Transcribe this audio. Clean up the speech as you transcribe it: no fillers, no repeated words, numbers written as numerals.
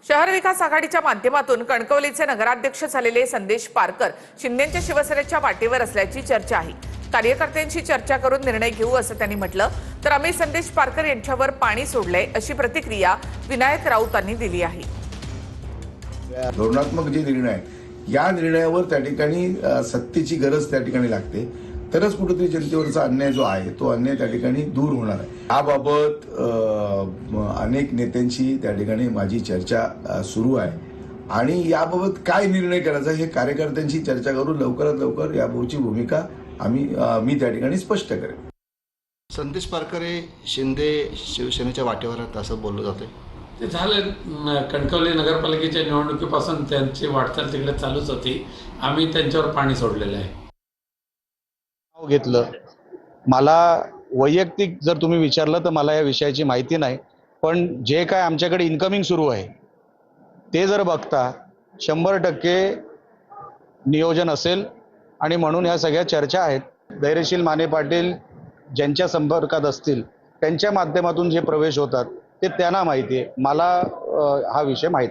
शहर विकास आघाडीच्या माध्यमातून कणकवलीचे नगराध्यक्ष झालेले संदेश पारकर शिंदेच्या शिवसेनेच्या वाटेवर असल्याची चर्चा आहे। कार्यकर्त्यांशी चर्चा करून निर्णय घेऊ असं त्यांनी म्हटलं। तर आम्ही संदेश पारकर यांच्यावर पाणी सोडलंय अशी प्रतिक्रिया विनायक राऊतांनी दिली आहे। धोरणात्मक जे निर्णय आहे या निर्णयावर त्या ठिकाणी सत्तेची गरज त्या ठिकाणी लागते, तरच कुठेतरी जनतेवरचा अन्याय जो आहे तो अन्याय त्या ठिकाणी दूर होणार आहे। याबाबत अनेक नेत्यांशी त्या ठिकाणी माझी चर्चा सुरू आहे आणि याबाबत काय निर्णय करायचा हे कार्यकर्त्यांशी चर्चा करून लवकरात लवकर याबाबतची भूमिका मी त्या ठिकाणी स्पष्ट करेन। संदेश पारकर हे शिंदे शिवसेनेच्या वाटेवर आहेत असं बोललं जातंय। ते झालं कणकवली नगरपालिकेच्या निवडणुकीपासून त्यांची वाटचाल तिकडे चालूच होती। आम्ही त्यांच्यावर पाणी सोडलेलं आहे। घेतलं मला वैयक्तिक जर तुम्ही विचारलं तर मला या विषयाची माहिती नाही, पण जे काय आमच्याकडे इन्कमिंग सुरू आहे ते जर बघता 100% नियोजन असेल आणि म्हणून या सगळ्या चर्चा आहेत। धैर्यशील माने पाटील ज्यांच्या संपर्कात असतील त्यांच्या माध्यमातून जे प्रवेश होतात ते त्यांना माहिती आहे, मला हा विषय माहिती